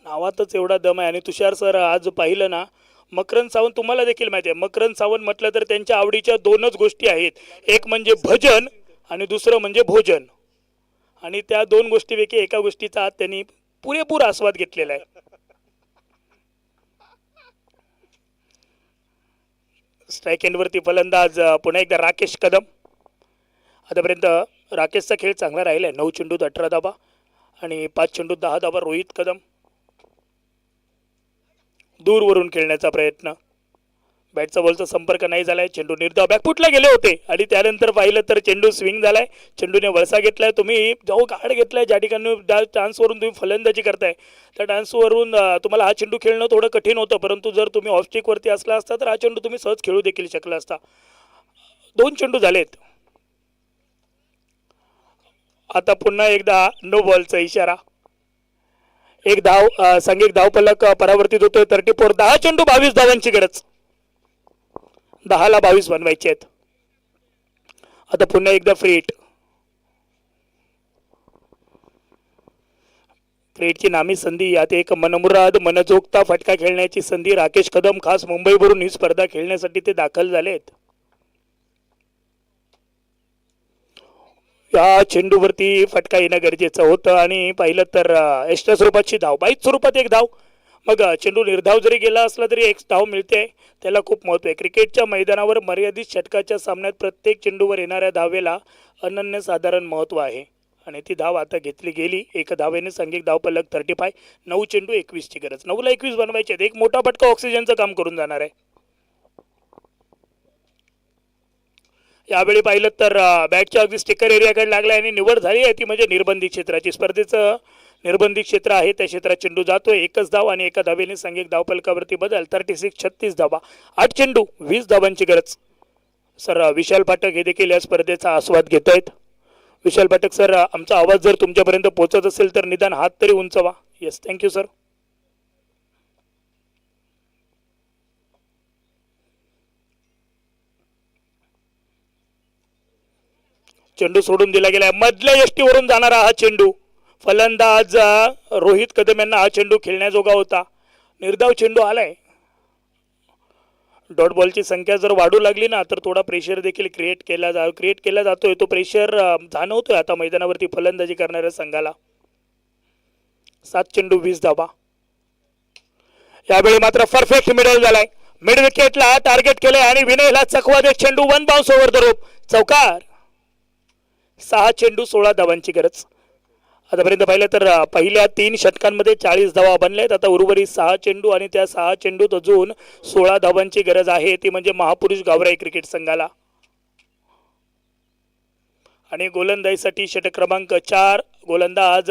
नावातच एवढा दम आहे. आणि तुषार सर आज पाहिलं ना, मकरंद सावंत तुम्हाला देखील माहिती आहे, मकरंद सावंत म्हटलं तर त्यांच्या आवडीच्या 2च गोष्टी आहेत, एक म्हणजे भजन आणि दुसरं म्हणजे भोजन. आणि त्या 2 गोष्टीपैकी एका गोष्टीचा आज त्यांनी पुरेपूर आस्वाद घेतलेला आहे. स्ट्राईक एंडवरती फलंदाज पुन्हा एकदा राकेश कदम. आतापर्यंत राकेशचा खेळ चांगला राहिला आहे. 9 चेंडूत 18 धावा आणि 5 चेंडूत 10 धावा. रोहित कदम दूरवरून खेळण्याचा प्रयत्न. बॅटचा बॉलचा संपर्क नाही झालाय. चेंडू निर्धाव बॅकफुटला गेले होते आणि त्यानंतर पाहिलं तर चेंडू स्विंग झालाय. चेंडूने वळसा घेतलाय. तुम्ही जो कार्ड घेतलाय ज्या ठिकाणी डान्सवरून तुम्ही फलंदाजी करताय त्या डान्सवरून तुम्हाला हा चेंडू खेळणं थोडं कठीण होतं, परंतु जर तुम्ही ऑफस्टिकवरती असला असता तर हा चेंडू तुम्ही सहज खेळू देखील शकला असता. 2 चेंडू झालेत. आता पुन्हा एकदा नो बॉलचा इशारा. एक धाव सांघिक धावफलक परावर्तित होतोय. 34. 10 चेंडू 22 धावांची गरज. 10ला 22 बनवायचे आहेत. आता पुन्हा एकदा फ्री हिट. फ्री हिटची नामी संधी. यात एक मनमुराद मनजोगता फटका खेळण्याची संधी. राकेश कदम खास मुंबईवरून ही स्पर्धा खेळण्यासाठी ते दाखल झालेत. या चेंडूवरती फटका येणं गरजेचं होतं आणि पाहिलं तर एक्स्ट्रा स्वरूपाची धाव, 22 स्वरूपात एक धाव. मग चेंडू निर्धाव जरी गेला असला तरी एक धाव मिळते, त्याला खूप महत्त्व आहे. क्रिकेटच्या मैदानावर मर्यादित षटकाच्या सामन्यात प्रत्येक चेंडूवर येणाऱ्या धावेला अनन्यसाधारण महत्त्व आहे आणि ती धाव आता घेतली गेली. एक धावेने सांघिक धावफलक 35. 9 चेंडू 21ची गरज. 9ला 21 बनवायचे आहेत. एक मोठा फटका ऑक्सिजनचं काम करून जाणार आहे. यावेळी पाहिलं तर बॅटच्या अगदी स्टिकर एरियाकडे लागला आणि निवड झाली आहे ती म्हणजे निर्बंधित क्षेत्राची. स्पर्धेचं निर्बंधित क्षेत्र आहे त्या क्षेत्रात चेंडू जातोय. एकच धाव आणि एका धावेने सांघिक धावफलकावरती बदल. 36. 36 धावा. 8 चेंडू 20 धावांची गरज. सर विशाल पाठक हे देखील या स्पर्धेचा आस्वाद घेत आहेत. विशाल पाठक सर, आमचा आवाज जर तुमच्यापर्यंत पोहोचत असेल तर निदान हात तरी उंचवा. Yes, thank you sir. चेंडू सोडून दिला गेला. मधल्या यष्टीवरून जाणारा हा चेंडू. फलंदाज रोहित कदम यांना हा चेंडू खेळण्याजोगा होता. निर्धाव चेंडू आलाय. डॉट बॉलची संख्या जर वाढू लागली ना तर थोडा प्रेशर देखील क्रिएट केला जातोय. तो प्रेशर जाणवतोय आता मैदानावरती फलंदाजी करणाऱ्या संघाला. 7 चेंडू 20 धावा. यावेळी मात्र परफेक्ट मिडल झालाय. मिड विकेटला टार्गेट केलंय आणि विनयला चकवा देत चेंडू 1 बाउन्स ओव्हर द रोप. चौकार. 6 चेंडू 16 धावांची गरज. आतापर्यंत पाहिलं तर पहिल्या 3 षटकांमध्ये 40 धावा बनल्यात. आता उर्वरित 6 चेंडू आणि त्या 6 चेंडूत अजून 16 धावांची गरज आहे, ती म्हणजे महापुरुष गावराई क्रिकेट संघाला. आणि गोलंदाजीसाठी षटक क्रमांक 4 गोलंदाज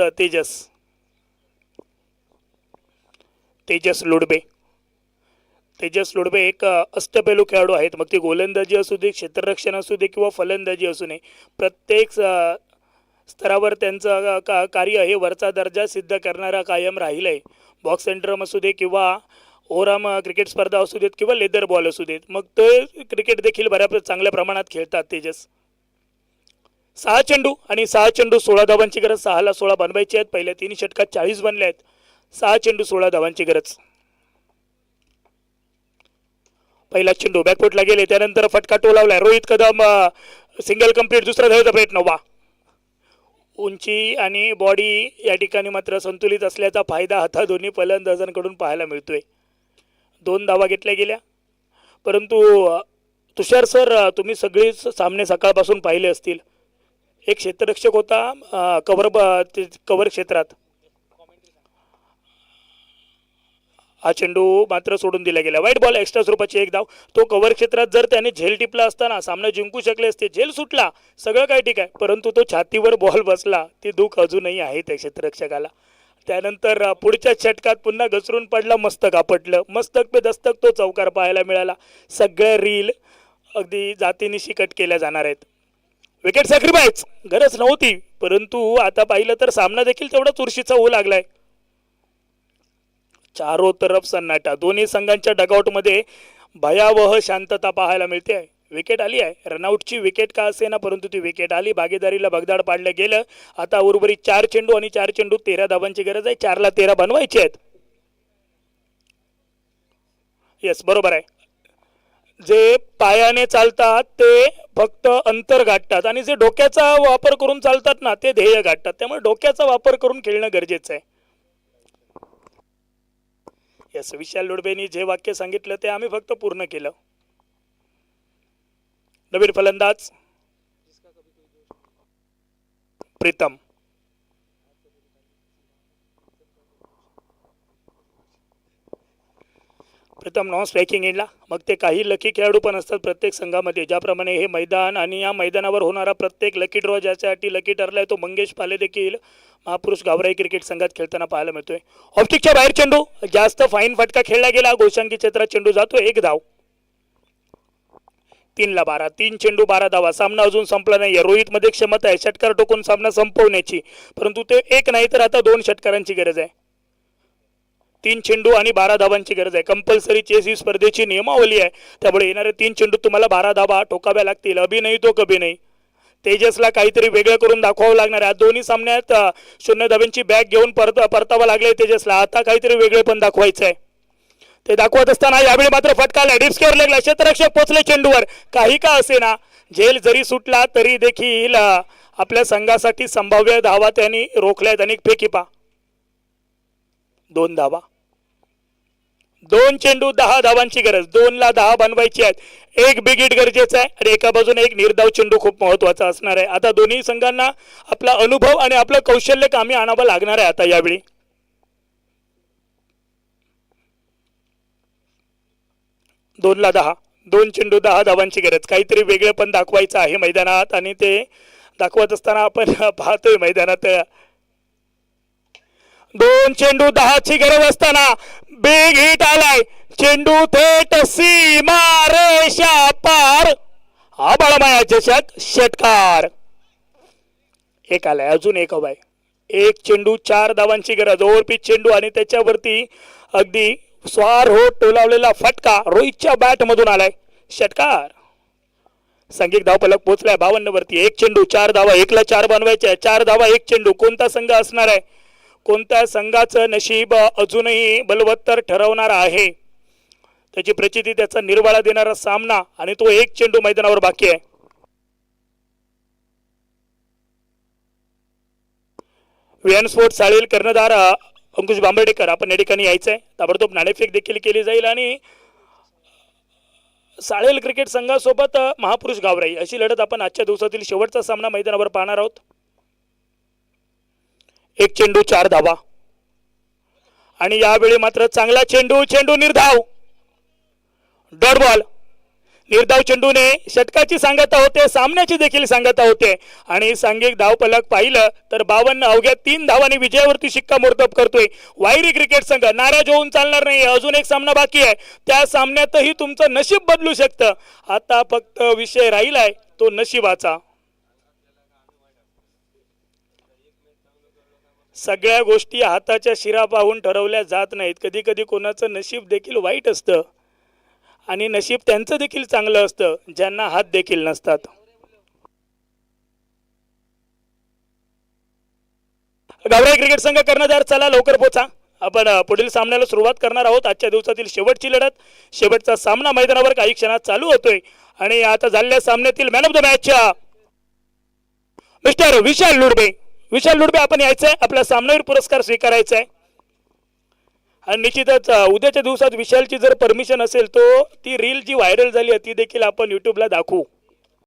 तेजस लुडबे. तेजस लुडबे एक अष्टपैलू खेळाडू आहेत. मग ती गोलंदाजी असू दे, क्षेत्ररक्षण असू दे किंवा फलंदाजी असू नये, प्रत्येक स्तरावर त्यांचं कार्य हे वरचा दर्जा सिद्ध करणारा कायम राहिलं आहे. बॉक्स सेंटरम असू दे किंवा ओव्हरआर्म क्रिकेट स्पर्धा असू देत किंवा लेदर बॉल असू देत, मग ते क्रिकेट देखील बऱ्यापैकी चांगल्या प्रमाणात खेळतात तेजस. 6 चेंडू आणि 6 चेंडू 16 धावांची गरज. 6ला 16 बनवायचे आहेत. पहिल्या 3 षटकात 40 बनले आहेत. 6 चेंडू 16 धावांची गरज. पहिला चेंडू बॅकफुटला गेले, त्यानंतर फटका टोलावलाय. Rohit Kadam single complete. दुसरा धावेचा प्रयत्न. वा. उंची आणि बॉडी या ठिकाणी मात्र संतुलित असल्याचा फायदा आता दोन्ही फलंदाजांकडून पाहायला मिळतोय. 2 धावा घेतल्या गेल्या, परंतु तुषार सर, तुम्ही सगळेच सामने सकाळपासून पाहिले असतील. एक क्षेत्ररक्षक होता कव्हर क्षेत्रात. हा चेंडू मात्र सोडून दिला गेला. वाईट बॉल. एक्स्ट्रा स्वरूपाची एक धाव. तो कव्हर क्षेत्रात जर त्याने झेल टिपला असताना सामना जिंकू शकले असते. झेल सुटला, सगळं काय ठीक आहे, परंतु तो छातीवर बॉल बसला, ती दुःख अजूनही आहे त्या क्षेत्ररक्षकाला. त्यानंतर पुढच्या षटकात पुन्हा घसरून पडला, मस्तक आपटलं. मस्तक पे दस्तक तो चौकार पाहायला मिळाला. सगळ्या रील अगदी जातीनिशी कट केल्या जाणार आहेत. विकेट सॅक्रिफाईस गरज नव्हती, परंतु आता पाहिलं तर सामना देखील तेवढा चुरशीचा होऊ लागलाय. चारो तरफ सन्नाटा. दोन्ही संघांच्या डगआउटमध्ये भयावह शांतता पाहायला मिळते आहे. विकेट आली आहे. रनआउटची विकेट का असेना, परंतु ती विकेट आली. भागीदारीला भगदाड पाडलं गेलं. आता उर्वरित 4 चेंडू आणि 4 चेंडू 13 धावांची गरज आहे. 4ला 13 बनवायचे आहेत. येस, बरोबर आहे. जे पायाने चालतात ते फक्त अंतर गाठतात आणि जे डोक्याचा वापर करून चालतात ना ते ध्येय गाठतात. त्यामुळे डोक्याचा वापर करून खेळणं गरजेचं आहे. यस, विशाल लुडबेनी जे वाक्य सांगितलं ते आम्ही फक्त पूर्ण केलं. नवीन फलंदाज प्रीतम. प्रथम नॉन स्ट्रायकिंग एंडला, मग ते काही लकी खेळाडू पण असतात प्रत्येक संघामध्ये. ज्याप्रमाणे हे मैदान आणि या मैदानावर होणारा प्रत्येक लकी ड्रॉ ज्याच्यासाठी लकी ठरला आहे तो मंगेश पाले देखील महापुरुष गावराई क्रिकेट संघात खेळताना पाहायला मिळतोय. ऑप्टिकच्या बाहेर चेंडू, जास्त फाईन फटका खेळला गेला, गोशांकी क्षेत्रात चेंडू जातो. 1 धाव. 3-12, 3 चेंडू 12 धावा. सामना अजून संपला नाही. रोहित मध्ये क्षमता आहे षटकार टोकून सामना संपवण्याची, परंतु ते एक नाही तर आता 2 षटकारांची गरज आहे. 3 चेंडू आणि 12 धावांची गरज आहे. कंपल्सरी चेस ही स्पर्धेची नियमावली आहे, त्यामुळे येणारे 3 चेंडू तुम्हाला 12 धावा ठोकाव्या लागतील. अभि नाही तो कभी नाही. तेजसला काहीतरी वेगळं करून दाखवावं लागणार आहे. दोन्ही सामन्यात 0 धावांची बॅग घेऊन परतावा लागले तेजसला. आता काहीतरी वेगळे पण दाखवायचं आहे. ते दाखवत असताना यावेळी मात्र फटका डिप्स केअर लागला. क्षेत्ररक्षक पोचले चेंडूवर. काही का असेना, झेल जरी सुटला तरी देखील आपल्या संघासाठी संभाव्य धावा त्यांनी रोखल्यात. अनेक फेकीपा 2 धावा. 2 चेंडू 10 धावांची गरज. 2ला 10 बनवायची आहेत. 1 बिग हिट गरजेचं आहे आणि एका बाजूने 1 निर्धाव चेंडू खूप महत्वाचा असणार आहे. आता दोन्ही संघांना आपला अनुभव आणि आपलं कौशल्य कामी आणावं लागणार आहे. आता यावेळी 2ला 10, 2 चेंडू 10 धावांची गरज. काहीतरी वेगळे पण दाखवायचं आहे मैदानात आणि ते दाखवत असताना आपण पाहतोय मैदानात 2 चेंडू 10ची गरज असताना बिग हिट आलाय. चेंडू थेट सीमा रेषा पार. आबाळमाया चषक षटकार. 1 आलाय, अजून 1 हवाय. 1 चेंडू 4 धावांची गरज. ओव्हरपिच चेंडू आणि त्याच्यावरती अगदी स्वार हो टोलावलेला फटका रोहितच्या बॅट मधून आलाय. षटकार. सांघिक धावफलक पोहोचलाय 52 वरती. 1 चेंडू 4 धावा. 1ला 4 बनवायचे. 4 धावा 1 चेंडू. कोणता संघ असणार आहे, कोणत्या संघाचं नशीब अजूनही बलवत्तर ठरवणार आहे त्याची प्रचिती, त्याचा निर्वाळा देणारा सामना आणि तो 1 चेंडू मैदानावर बाकी आहे. विएन स्पोर्ट्स साळील कर्णधार अंकुश बांबर्डेकर आपण या ठिकाणी यायचंय. ताबडतोब नाणेफेक देखील केली जाईल आणि साळेल क्रिकेट संघासोबत महापुरुष गावराई अशी लढत आपण आजच्या दिवसातील शेवटचा सामना मैदानावर पाहणार आहोत. 1 चेंडू 4 धावा आणि यावेळी मात्र चांगला चेंडू निर्धाव. Dot ball. निर्धाव चेंडूने षटकाची सांगता होते, सामन्याची देखील सांगता होते आणि सांघिक धावफलक पाहिलं तर 52 अवघ्या 3 धावांनी विजयावरती शिक्कामोर्तब करतोय वायरी क्रिकेट संघ. नाराज होऊन चालणार नाही. अजून एक सामना बाकी आहे. त्या सामन्यातही तुमचं नशीब बदलू शकतं. आता फक्त विषय राहिलाय तो नशिबाचा. सगळ्या गोष्टी हाताच्या शिरा पाहून ठरवल्या जात नाहीत. कधी कधी कोणाचं नशीब देखील वाईट असतं आणि नशीब त्यांचं देखील चांगलं असतं ज्यांना हात देखील नसतात. गावराई क्रिकेट संघ कर्णधार चला लवकर पोचा. आपण पुढील सामन्याला सुरुवात करणार आहोत. आजच्या दिवसातील शेवटची लढत, शेवटचा सामना मैदानावर काही क्षणात चालू होतोय आणि आता झालेल्या सामन्यातील मॅन ऑफ द मॅचच्या मिस्टर विशाल लुडबे. विशाल लुडबे आपण यायचंय, आपला सामनावीर पुरस्कार स्वीकारायचा आहे आणि निश्चितच उद्याच्या दिवसात विशालची जर परमिशन असेल तो ती रील जी व्हायरल झाली ती देखील आपण युट्यूबला दाखवू.